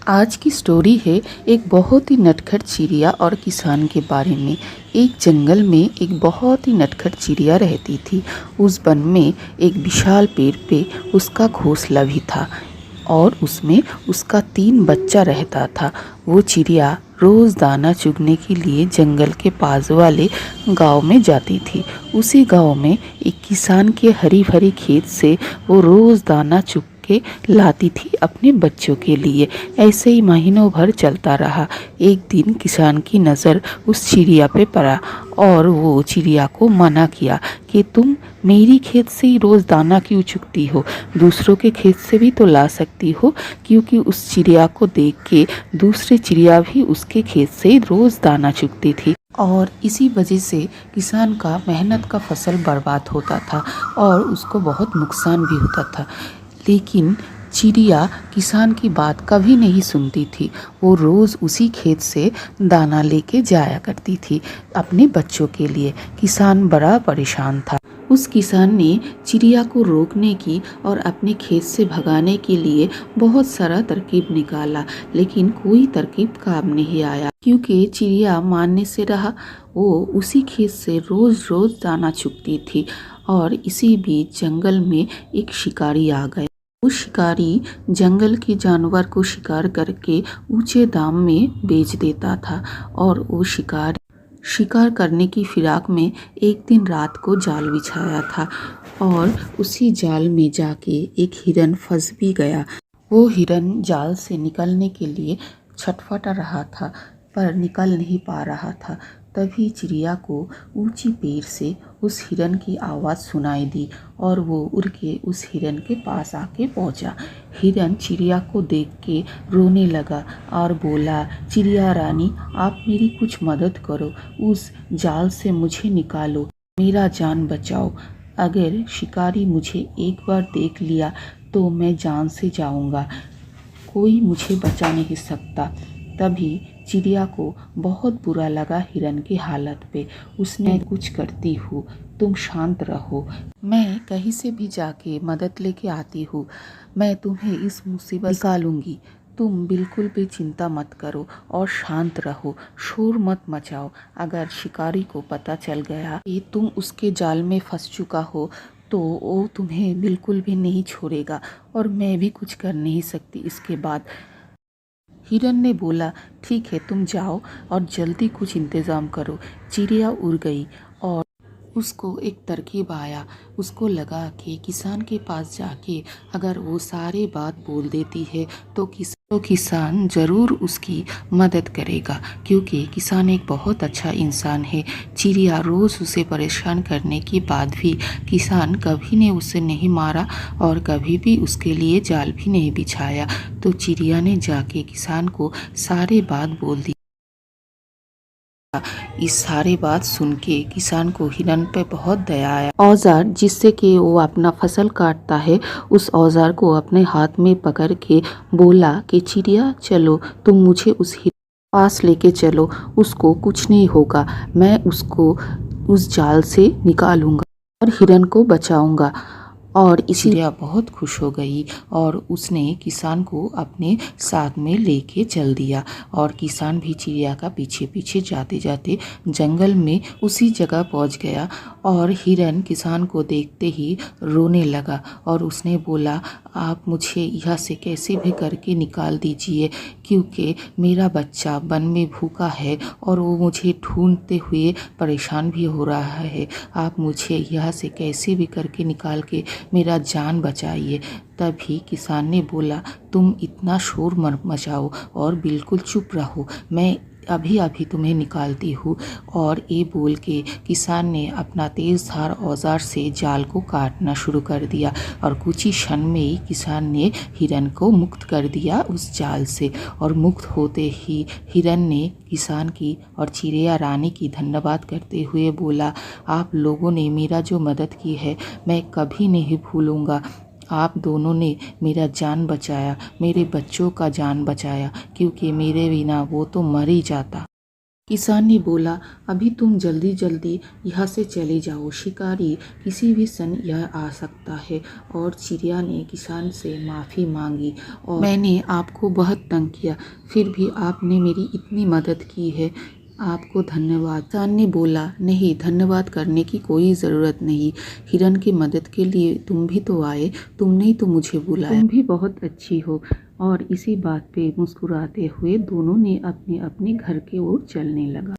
आज की स्टोरी है एक बहुत ही नटखट चिड़िया और किसान के बारे में। एक जंगल में एक बहुत ही नटखट चिड़िया रहती थी। उस वन में एक विशाल पेड़ पे उसका घोंसला भी था और उसमें उसका 3 बच्चा रहता था। वो चिड़िया रोज़ दाना चुगने के लिए जंगल के पास वाले गांव में जाती थी। उसी गांव में एक किसान के हरी भरी खेत से वो रोज़ दाना चुग के लाती थी अपने बच्चों के लिए। ऐसे ही महीनों भर चलता रहा। एक दिन किसान की नज़र उस चिड़िया पे पड़ा और वो चिड़िया को मना किया कि तुम मेरी खेत से ही रोज़ दाना क्यों चुगती हो, दूसरों के खेत से भी तो ला सकती हो। क्योंकि उस चिड़िया को देख के दूसरे चिड़िया भी उसके खेत से रोज़ दाना चुगती थी और इसी वजह से किसान का मेहनत का फसल बर्बाद होता था और उसको बहुत नुकसान भी होता था। लेकिन चिड़िया किसान की बात कभी नहीं सुनती थी। वो रोज़ उसी खेत से दाना लेके जाया करती थी अपने बच्चों के लिए। किसान बड़ा परेशान था। उस किसान ने चिड़िया को रोकने की और अपने खेत से भगाने के लिए बहुत सारा तरकीब निकाला, लेकिन कोई तरकीब काम नहीं आया क्योंकि चिड़िया मानने से रहा। वो उसी खेत से रोज़ रोज़ दाना चुगती थी और इसी बीच जंगल में एक शिकारी आ गए। वो शिकारी जंगल के जानवर को शिकार करके ऊंचे दाम में बेच देता था और वो शिकार करने की फिराक में एक दिन रात को जाल बिछाया था और उसी जाल में जाके एक हिरन फंस भी गया। वो हिरन जाल से निकलने के लिए छटपटा रहा था पर निकल नहीं पा रहा था। तभी चिड़िया को ऊंची पेड़ से उस हिरन की आवाज़ सुनाई दी और वो उड़ के उस हिरन के पास आके पहुंचा। हिरन चिड़िया को देख के रोने लगा और बोला, चिड़िया रानी, आप मेरी कुछ मदद करो, उस जाल से मुझे निकालो, मेरा जान बचाओ। अगर शिकारी मुझे एक बार देख लिया तो मैं जान से जाऊंगा, कोई मुझे बचा नहीं सकता। तभी चिड़िया को बहुत बुरा लगा हिरन की हालत पे। उसने कुछ करती हूँ, तुम शांत रहो, मैं कहीं से भी जाके मदद लेके आती हूँ, मैं तुम्हें इस मुसीबत निकालूंगी। तुम बिल्कुल भी चिंता मत करो और शांत रहो, शोर मत मचाओ। अगर शिकारी को पता चल गया कि तुम उसके जाल में फंस चुका हो तो वो तुम्हें बिल्कुल भी नहीं छोड़ेगा और मैं भी कुछ कर नहीं सकती इसके बाद। हिरन ने बोला, ठीक है, तुम जाओ और जल्दी कुछ इंतज़ाम करो। चिड़िया उड़ गई और उसको एक तरकीब आया। उसको लगा कि किसान के पास जाके अगर वो सारे बात बोल देती है तो किसान ज़रूर उसकी मदद करेगा, क्योंकि किसान एक बहुत अच्छा इंसान है। चिड़िया रोज़ उसे परेशान करने के बाद भी किसान कभी ने उसे नहीं मारा और कभी भी उसके लिए जाल भी नहीं बिछाया। तो चिड़िया ने जाके किसान को सारे बात बोल दी। इस सारी बात सुन के किसान को हिरन पे बहुत दया आया। औजार जिससे कि वो अपना फसल काटता है, उस औजार को अपने हाथ में पकड़ के बोला कि चिड़िया चलो, तुम मुझे उस हिरन पास लेके चलो, उसको कुछ नहीं होगा, मैं उसको उस जाल से निकालूंगा और हिरन को बचाऊंगा। और चिड़िया बहुत खुश हो गई और उसने किसान को अपने साथ में लेके चल दिया और किसान भी चिड़िया का पीछे पीछे जाते जाते जंगल में उसी जगह पहुंच गया। और हिरन किसान को देखते ही रोने लगा और उसने बोला, आप मुझे यहाँ से कैसे भी करके निकाल दीजिए, क्योंकि मेरा बच्चा वन में भूखा है और वो मुझे ढूंढते हुए परेशान भी हो रहा है। आप मुझे यहाँ से कैसे भी करके निकाल के मेरा जान बचाइए। तभी किसान ने बोला, तुम इतना शोर मत मचाओ और बिल्कुल चुप रहो, मैं अभी अभी तुम्हें निकालती हूँ। और ये बोल के किसान ने अपना तेज धार औजार से जाल को काटना शुरू कर दिया और कुछ ही क्षण में ही किसान ने हिरन को मुक्त कर दिया उस जाल से। और मुक्त होते ही हिरन ने किसान की और चिड़िया रानी की धन्यवाद करते हुए बोला, आप लोगों ने मेरा जो मदद की है मैं कभी नहीं भूलूंगा। आप दोनों ने मेरा जान बचाया, मेरे बच्चों का जान बचाया, क्योंकि मेरे बिना वो तो मर ही जाता। किसान ने बोला, अभी तुम जल्दी जल्दी यहाँ से चले जाओ, शिकारी किसी भी क्षण यह आ सकता है। और चिड़िया ने किसान से माफ़ी मांगी और मैंने आपको बहुत तंग किया, फिर भी आपने मेरी इतनी मदद की है, आपको धन्यवाद। किसान ने बोला, नहीं, धन्यवाद करने की कोई ज़रूरत नहीं, हिरन की मदद के लिए तुम भी तो आए, तुमने ही तो मुझे बुलाया, तुम भी बहुत अच्छी हो। और इसी बात पे मुस्कुराते हुए दोनों ने अपने अपने घर की ओर चलने लगा।